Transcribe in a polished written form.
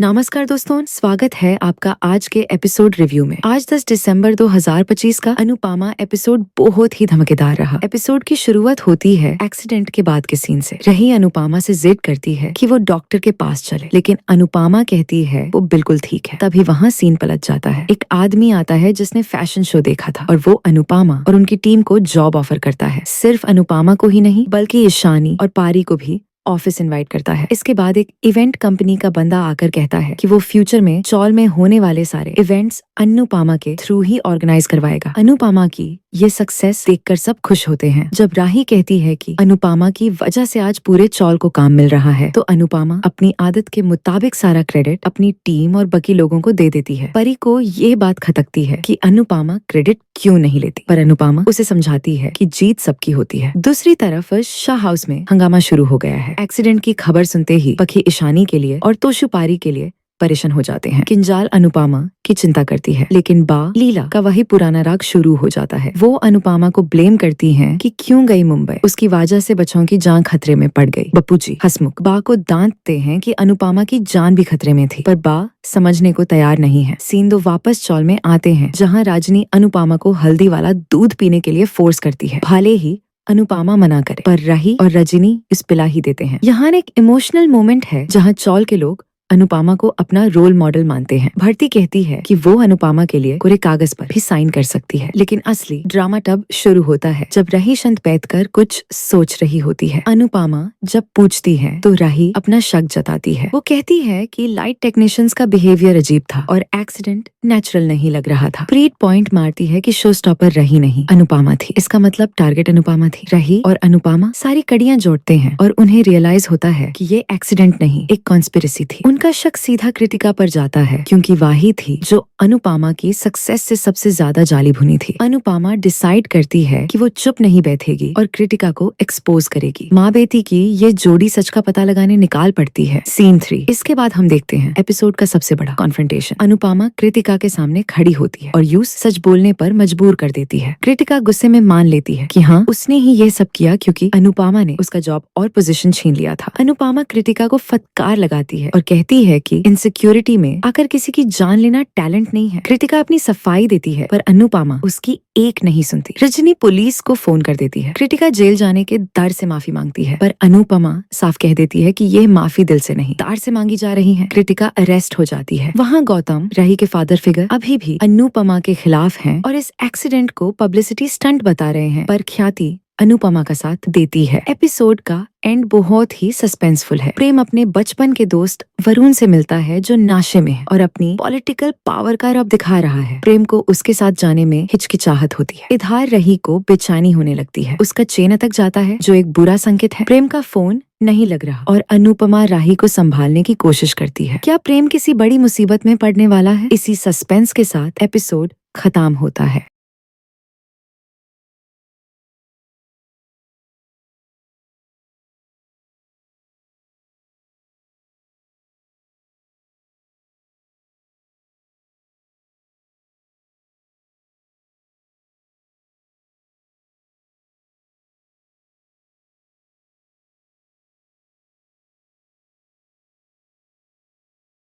नमस्कार दोस्तों, स्वागत है आपका आज के एपिसोड रिव्यू में। आज 10 दिसंबर 2025 का अनुपमा एपिसोड बहुत ही धमाकेदार रहा। एपिसोड की शुरुआत होती है एक्सीडेंट के बाद के सीन से। रही अनुपमा से जिद करती है कि वो डॉक्टर के पास चले, लेकिन अनुपमा कहती है वो बिल्कुल ठीक है। तभी वहाँ सीन पलट जाता है। एक आदमी आता है जिसने फैशन शो देखा था और वो अनुपमा और उनकी टीम को जॉब ऑफर करता है। सिर्फ अनुपमा को ही नहीं बल्कि ईशानी और पारी को भी ऑफिस इनवाइट करता है। इसके बाद एक इवेंट कंपनी का बंदा आकर कहता है कि वो फ्यूचर में चौल में होने वाले सारे इवेंट्स अनुपमा के थ्रू ही ऑर्गेनाइज करवाएगा। अनुपमा की ये सक्सेस देखकर सब खुश होते हैं। जब राही कहती है कि अनुपमा की वजह से आज पूरे चौल को काम मिल रहा है, तो अनुपमा अपनी आदत के मुताबिक सारा क्रेडिट अपनी टीम और बाकी लोगों को दे देती है। परी को ये बात खटकती है कि अनुपमा क्रेडिट क्यों नहीं लेती, पर अनुपमा उसे समझाती है कि जीत सबकी होती है। दूसरी तरफ शाह हाउस में हंगामा शुरू हो गया है। एक्सीडेंट की खबर सुनते ही पखी ईशानी के लिए और तोशु पारी के लिए परेशान हो जाते हैं। किंजाल अनुपमा की चिंता करती है, लेकिन बा लीला का वही पुराना राग शुरू हो जाता है। वो अनुपमा को ब्लेम करती हैं कि क्यों गई मुंबई, उसकी वजह से बच्चों की जान खतरे में पड़ गई। बप्पूजी हसमुख बा को डांटते हैं कि अनुपमा की जान भी खतरे में थी, पर बा समझने को तैयार नहीं है। सीन 2 वापस चौल में आते हैं, जहाँ राजनी अनुपमा को हल्दी वाला दूध पीने के लिए फोर्स करती है। भले ही अनुपमा मना करे, पर राही और रजनी इस पिला ही देते हैं। यहाँ एक इमोशनल मोमेंट है जहाँ चौल के लोग अनुपमा को अपना रोल मॉडल मानते हैं। भरती कहती है कि वो अनुपमा के लिए कोरे कागज पर भी साइन कर सकती है, लेकिन असली ड्रामा तब शुरू होता है जब राही शांत बैठकर कुछ सोच रही होती है। अनुपमा जब पूछती है तो राही अपना शक जताती है। वो कहती है कि लाइट टेक्नीशियंस का बिहेवियर अजीब था और एक्सीडेंट नेचुरल नहीं लग रहा था। प्रीत पॉइंट मारती है कि शो स्टॉपर राही नहीं अनुपमा थी। इसका मतलब टारगेट अनुपमा थी। राही और अनुपमा सारी कड़ियां जोड़ते हैं और उन्हें रियलाइज होता है कि ये एक्सीडेंट नहीं, एक कॉन्स्पिरेसी थी। उनका शक सीधा कृतिका पर जाता है, क्योंकि वही थी जो अनुपमा की सक्सेस से सबसे ज्यादा जाली भुनी थी। अनुपमा डिसाइड करती है कि वो चुप नहीं बैठेगी और कृतिका को एक्सपोज करेगी। माँ बेटी की ये जोड़ी सच का पता लगाने निकाल पड़ती है। सीन 3। इसके बाद हम देखते हैं एपिसोड का सबसे बड़ा कॉन्फ्रंटेशन। अनुपमा कृतिका के सामने खड़ी होती है और यूं सच बोलने पर मजबूर कर देती है। कृतिका गुस्से में मान लेती है कि हाँ, उसने ही ये सब किया क्योंकि अनुपमा ने उसका जॉब और पोजीशन छीन लिया था। अनुपमा कृतिका को फटकार लगाती है और कहती है कि इनसिक्योरिटी में आकर किसी की जान लेना टैलेंट नहीं है। कृतिका अपनी सफाई देती है, पर अनुपमा उसकी एक नहीं सुनती। रजनी पुलिस को फोन कर देती है। कृतिका जेल जाने के डर से माफी मांगती है, पर अनुपमा साफ कह देती है कि यह माफी दिल से नहीं, तार से मांगी जा रही है। कृतिका अरेस्ट हो जाती है। वहाँ गौतम राही के फादर फिगर अभी भी अनुपमा के खिलाफ हैं और इस एक्सीडेंट को पब्लिसिटी स्टंट बता रहे हैं, पर ख्याति अनुपमा का साथ देती है। एपिसोड का एंड बहुत ही सस्पेंसफुल है। प्रेम अपने बचपन के दोस्त वरुण से मिलता है जो नाशे में है और अपनी पॉलिटिकल पावर का रब दिखा रहा है। प्रेम को उसके साथ जाने में हिचकिचाहट होती है। इधर रही को बेचैनी होने लगती है। उसका चेन अटक जाता है, जो एक बुरा संकेत है। प्रेम का फोन नहीं लग रहा और अनुपमा राही को संभालने की कोशिश करती है। क्या प्रेम किसी बड़ी मुसीबत में पड़ने वाला है? इसी सस्पेंस के साथ एपिसोड खत्म होता है।